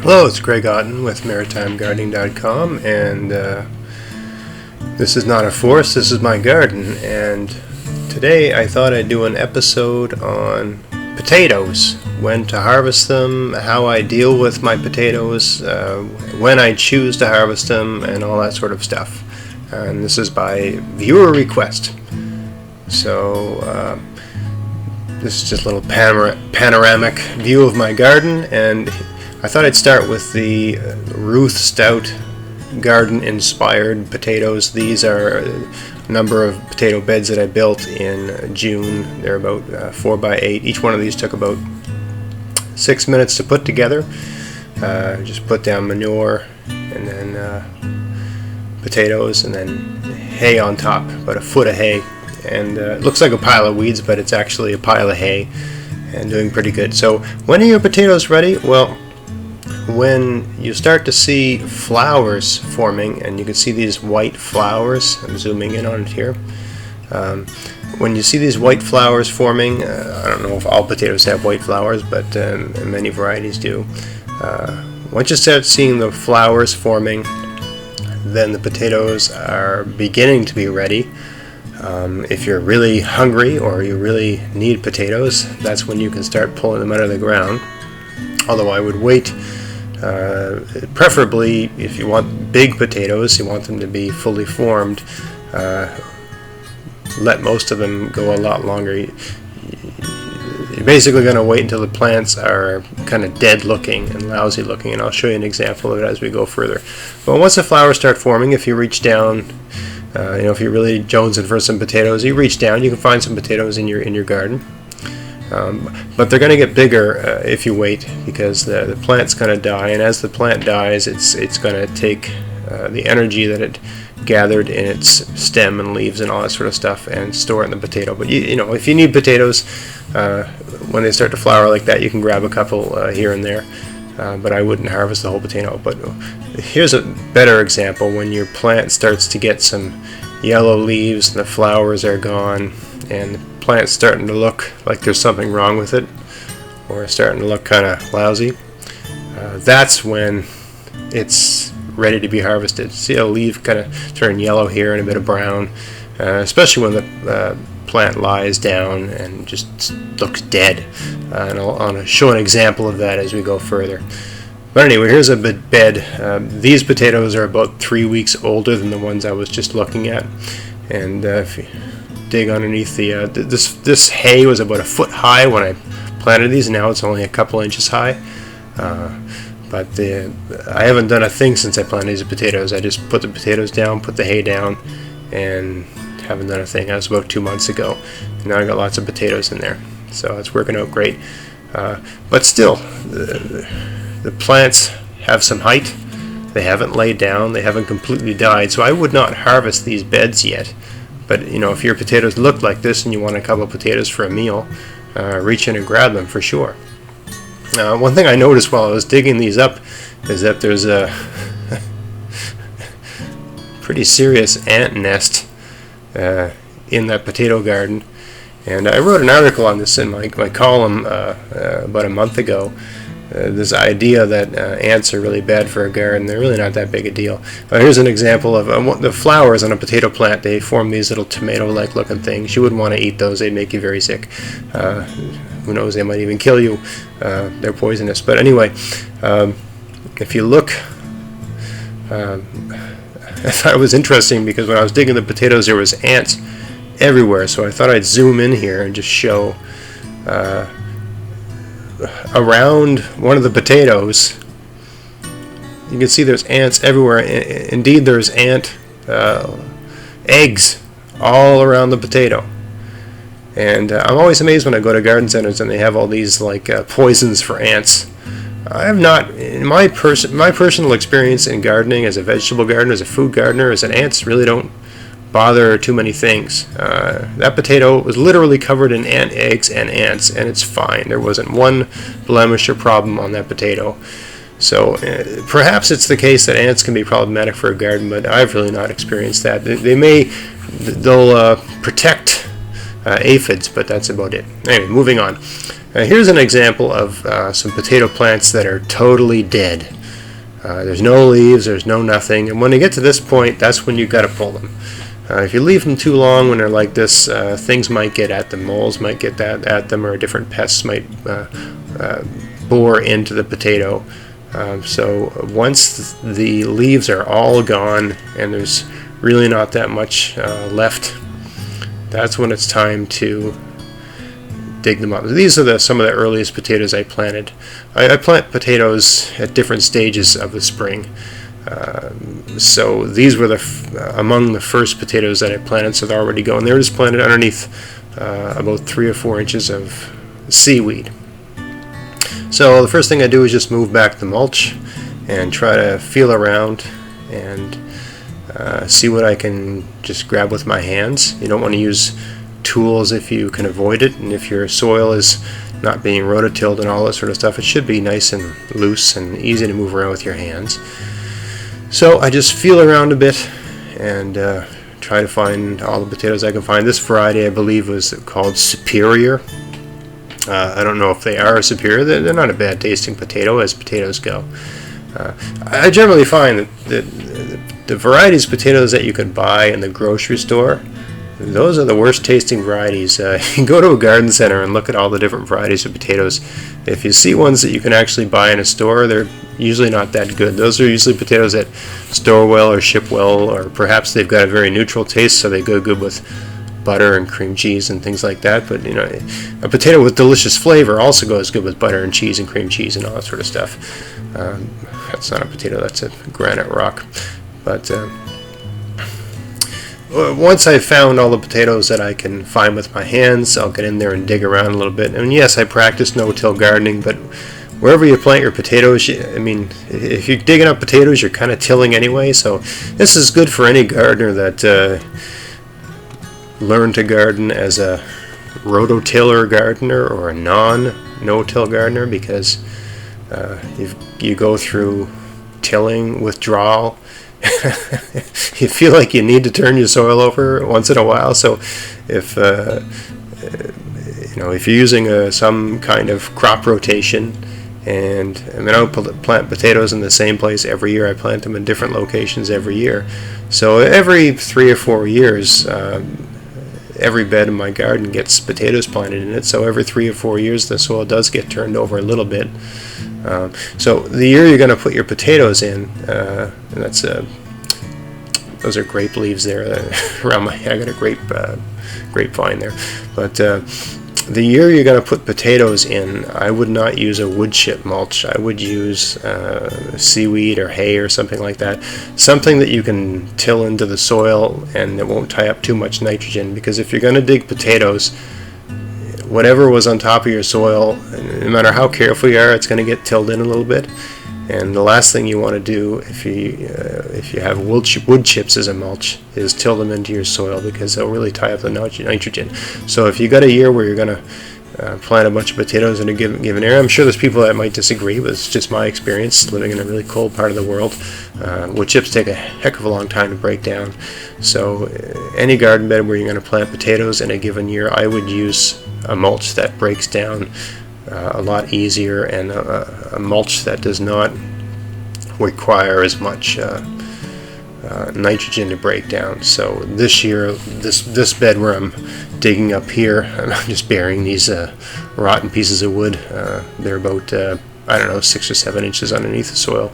Hello, it's Greg Otten with MaritimeGardening.com, and this is not a forest, this is my garden, and today I thought I'd do an episode on potatoes, when to harvest them, how I deal with my potatoes, when I choose to harvest them, and all that sort of stuff. And this is by viewer request. So this is just a little panoramic view of my garden, and I thought I'd start with the Ruth Stout garden inspired potatoes. These are a number of potato beds that I built in June. They're about 4x8. Each one of these took about 6 minutes to put together. Just put down manure and then potatoes and then hay on top, about a foot of hay. And it looks like a pile of weeds, but it's actually a pile of hay, and doing pretty good. So when are your potatoes ready? Well, when you start to see flowers forming, and you can see these white flowers, I'm zooming in on it here. When you see these white flowers forming, I don't know if all potatoes have white flowers, but many varieties do. Once you start seeing the flowers forming, then the potatoes are beginning to be ready. If you're really hungry or you really need potatoes, that's when you can start pulling them out of the ground. Although I would wait, preferably if you want big potatoes, you want them to be fully formed, let most of them go a lot longer. You're basically going to wait until the plants are kind of dead looking and lousy looking, and I'll show you an example of it as we go further. But once the flowers start forming, if you reach down, if you're really jonesing for some potatoes, you reach down, you can find some potatoes in your garden. But they're going to get bigger if you wait, because the plant's going to die, and as the plant dies, it's going to take the energy that it gathered in its stem and leaves and all that sort of stuff and store it in the potato. But if you need potatoes, when they start to flower like that, you can grab a couple here and there. But I wouldn't harvest the whole potato. But here's a better example: when your plant starts to get some yellow leaves and the flowers are gone, and the plant's starting to look like there's something wrong with it, or starting to look kind of lousy, that's when it's ready to be harvested. See a leaf kind of turn yellow here and a bit of brown, especially when the plant lies down and just looks dead. And I'll show an example of that as we go further. But anyway, here's a bed. These potatoes are about 3 weeks older than the ones I was just looking at, and if you dig underneath this hay was about a foot high when I planted these. Now it's only a couple inches high. But I haven't done a thing since I planted these potatoes. I just put the potatoes down, put the hay down, and haven't done a thing. That was about 2 months ago. And now I got lots of potatoes in there, so it's working out great. But still, the plants have some height. They haven't laid down. They haven't completely died. So I would not harvest these beds yet. But if your potatoes look like this and you want a couple of potatoes for a meal, reach in and grab them for sure. One thing I noticed while I was digging these up is that there's a pretty serious ant nest in that potato garden. And I wrote an article on this in my column about a month ago. This idea that ants are really bad for a garden. They're really not that big a deal. Here's an example of the flowers on a potato plant. They form these little tomato-like looking things. You wouldn't want to eat those. They'd make you very sick. Who knows, they might even kill you. They're poisonous. But anyway, if you look, I thought it was interesting because when I was digging the potatoes, there was ants everywhere. So I thought I'd zoom in here and just show around one of the potatoes. You can see there's ants everywhere. Indeed, there's ant eggs all around the potato. And I'm always amazed when I go to garden centers and they have all these poisons for ants. I have not, in my personal experience in gardening, as a vegetable gardener, as a food gardener, is that ants really don't bother too many things. That potato was literally covered in ant eggs and ants, and it's fine. There wasn't one blemish or problem on that potato. So perhaps it's the case that ants can be problematic for a garden, but I've really not experienced that. They'll protect aphids, but that's about it. Anyway, moving on. Here's an example of some potato plants that are totally dead. There's no leaves, there's no nothing, and when they get to this point, that's when you got to pull them. If you leave them too long when they're like this, things might get at them, moles might get at them, or different pests might bore into the potato. So once the leaves are all gone and there's really not that much left, that's when it's time to dig them up. These are some of the earliest potatoes I planted. I plant potatoes at different stages of the spring. So these were among the first potatoes that I planted, so they're already going. They were just planted underneath about 3 or 4 inches of seaweed. So the first thing I do is just move back the mulch and try to feel around and see what I can just grab with my hands. You don't want to use tools if you can avoid it, and if your soil is not being rototilled and all that sort of stuff, it should be nice and loose and easy to move around with your hands. So I just feel around a bit and try to find all the potatoes I can find. This variety I believe was called Superior. I don't know if they are superior. They're not a bad tasting potato as potatoes go. I generally find that the varieties of potatoes that you can buy in the grocery store, those are the worst tasting varieties. You can go to a garden center and look at all the different varieties of potatoes. If you see ones that you can actually buy in a store, they're usually not that good. Those are usually potatoes that store well or ship well, or perhaps they've got a very neutral taste, so they go good with butter and cream cheese and things like that. But you know, a potato with delicious flavor also goes good with butter and cheese and cream cheese and all that sort of stuff. That's not a potato, that's a granite rock. But once I've found all the potatoes that I can find with my hands, I'll get in there and dig around a little bit. And yes, I practice no-till gardening, but wherever you plant your potatoes, I mean, if you're digging up potatoes, you're kind of tilling anyway. So this is good for any gardener that learned to garden as a rototiller gardener or a no-till gardener, because you go through tilling, withdrawal. You feel like you need to turn your soil over once in a while. So if if you're using some kind of crop rotation, and I mean, I don't plant potatoes in the same place every year. I plant them in different locations every year. So every 3 or 4 years, every bed in my garden gets potatoes planted in it. So every 3 or 4 years, the soil does get turned over a little bit. So the year you're going to put your potatoes in, and that's those are grape leaves there around my. I got a grapevine there, but the year you're going to put potatoes in, I would not use a wood chip mulch. I would use seaweed or hay or something like that, something that you can till into the soil and it won't tie up too much nitrogen. Because if you're going to dig potatoes, whatever was on top of your soil, no matter how careful you are, it's going to get tilled in a little bit. And the last thing you want to do if you have wood chips as a mulch is till them into your soil, because they'll really tie up the nitrogen. So if you got a year where you're going to plant a bunch of potatoes in a given area, I'm sure there's people that might disagree, but it's just my experience living in a really cold part of the world. Wood chips take a heck of a long time to break down. So any garden bed where you're going to plant potatoes in a given year, I would use a mulch that breaks down a lot easier, and a mulch that does not require as much nitrogen to break down. So this year, this bed where I'm digging up here, I'm just burying these rotten pieces of wood. They're about 6 or 7 inches underneath the soil.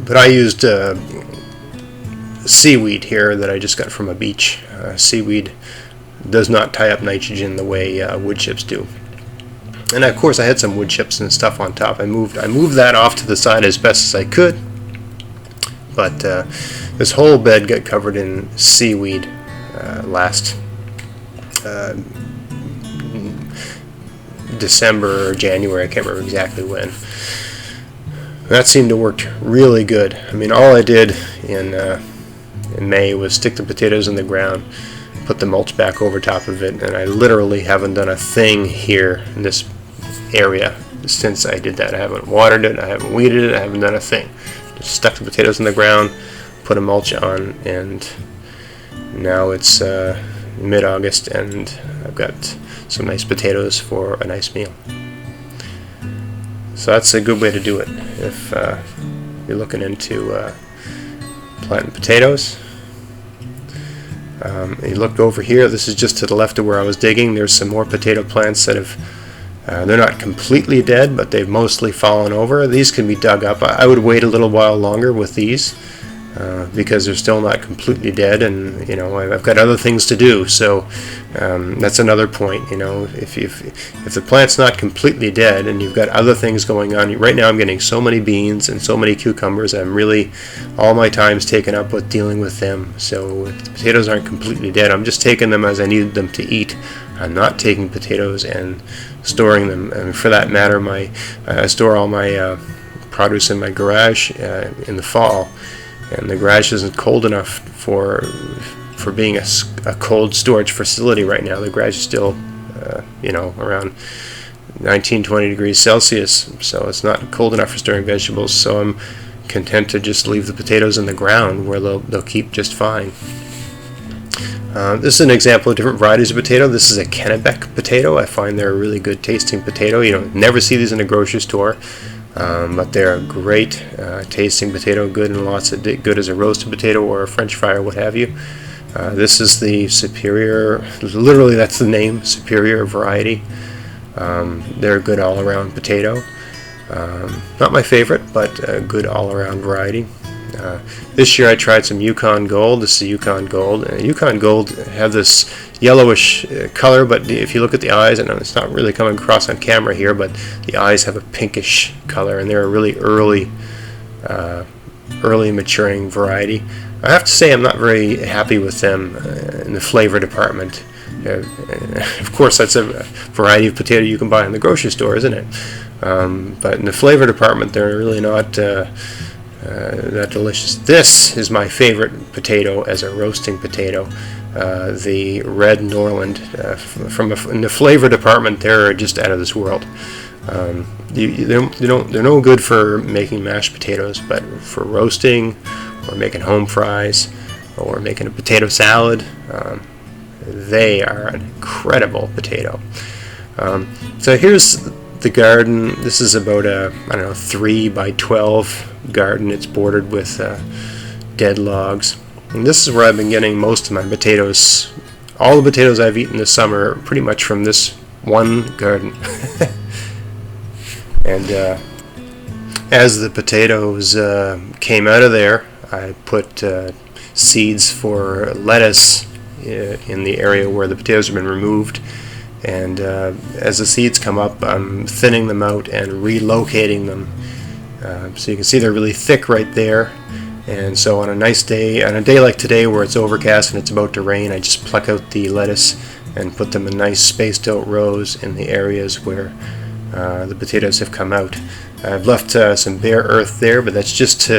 But I used seaweed here that I just got from a beach. Seaweed does not tie up nitrogen the way wood chips do. And of course I had some wood chips and stuff on top. I moved that off to the side as best as I could, but this whole bed got covered in seaweed last December or January, I can't remember exactly when. That seemed to work really good. I mean, all I did in May was stick the potatoes in the ground, put the mulch back over top of it, and I literally haven't done a thing here in this area since I did that. I haven't watered it, I haven't weeded it, I haven't done a thing. Just stuck the potatoes in the ground, put a mulch on, and Now it's mid-August, and I've got some nice potatoes for a nice meal. So that's a good way to do it if you're looking into planting potatoes. You look over here, this is just to the left of where I was digging. There's some more potato plants that have, they're not completely dead, but they've mostly fallen over. These can be dug up. I would wait a little while longer with these because they're still not completely dead, and I've got other things to do. So that's another point. If the plant's not completely dead and you've got other things going on, right now I'm getting so many beans and so many cucumbers. All my time's taken up with dealing with them. So if the potatoes aren't completely dead, I'm just taking them as I need them to eat. I'm not taking potatoes and storing them. And for that matter, I store all my produce in my garage in the fall. And the garage isn't cold enough for being a cold storage facility right now. The garage is still, around 19-20 degrees Celsius, so it's not cold enough for storing vegetables. So I'm content to just leave the potatoes in the ground where they'll keep just fine. This is an example of different varieties of potato. This is a Kennebec potato. I find they're a really good tasting potato. You don't never see these in a grocery store. But they're a great tasting potato, good as a roasted potato or a French fry or what have you. This is the Superior, literally that's the name, Superior variety. They're a good all-around potato. Not my favorite, but a good all-around variety. This year I tried some Yukon Gold. This is a Yukon Gold. Yukon Gold have this yellowish color, but if you look at the eyes, and it's not really coming across on camera here, but the eyes have a pinkish color, and they're a really early maturing variety. I have to say I'm not very happy with them in the flavor department. Of course, that's a variety of potato you can buy in the grocery store, isn't it? But in the flavor department, they're really not that delicious. This is my favorite potato as a roasting potato. The red Norland. In the flavor department, they're just out of this world. They're no good for making mashed potatoes, but for roasting or making home fries or making a potato salad, they are an incredible potato. So here's the garden. This is about a 3 by 12 garden. It's bordered with dead logs. And this is where I've been getting most of my potatoes. All the potatoes I've eaten this summer are pretty much from this one garden. And as the potatoes came out of there, I put seeds for lettuce in the area where the potatoes have been removed. And as the seeds come up, I'm thinning them out and relocating them. So you can see they're really thick right there. And so on a nice day, on a day like today where it's overcast and it's about to rain, I just pluck out the lettuce and put them in nice spaced out rows in the areas where the potatoes have come out. I've left some bare earth there, but that's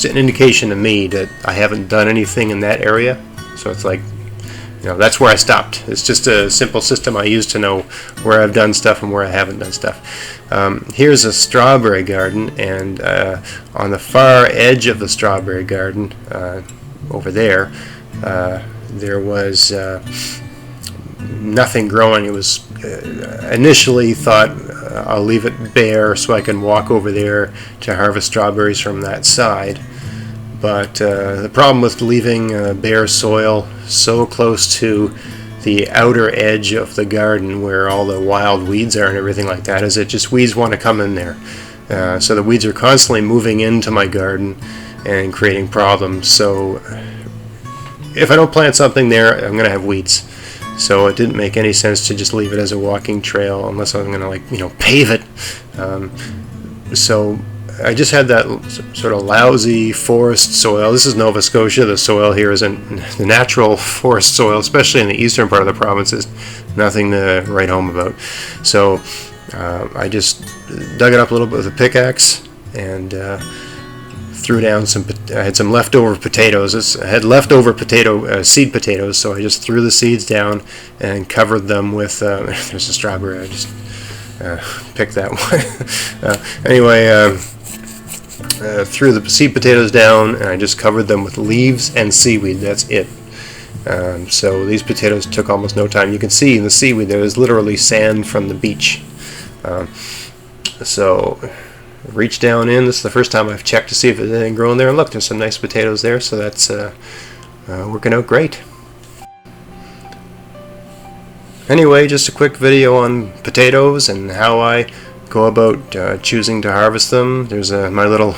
an indication to me that I haven't done anything in that area. So it's like, that's where I stopped. It's just a simple system I use to know where I've done stuff and where I haven't done stuff. Here's a strawberry garden, and on the far edge of the strawberry garden, over there, there was nothing growing. It was initially thought I'll leave it bare so I can walk over there to harvest strawberries from that side. But the problem with leaving bare soil so close to the outer edge of the garden where all the wild weeds are and everything like that is that just weeds want to come in there. So the weeds are constantly moving into my garden and creating problems. So if I don't plant something there, I'm going to have weeds. So it didn't make any sense to just leave it as a walking trail unless I'm going to pave it. So I just had that sort of lousy forest soil. This is Nova Scotia. The soil here isn't the natural forest soil, especially in the eastern part of the province. Is nothing to write home about. So I just dug it up a little bit with a pickaxe and threw down I had some leftover potatoes. I had leftover seed potatoes, so I just threw the seeds down and covered them with. There's a strawberry. I just picked that one. Anyway. Threw the seed potatoes down and I just covered them with leaves and seaweed. That's it. So these potatoes took almost no time. You can see in the seaweed there is literally sand from the beach. So reach down in. This is the first time I've checked to see if there's anything growing there. And look, there's some nice potatoes there, so that's working out great. Anyway, just a quick video on potatoes and how I go about choosing to harvest them. There's my little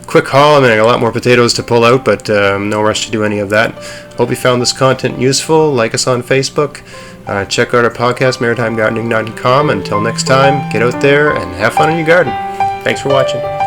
quick haul. I mean, I got a lot more potatoes to pull out, but no rush to do any of that. Hope you found this content useful. Like us on Facebook. Check out our podcast, maritimegardening.com. Until next time, get out there and have fun in your garden. Thanks for watching.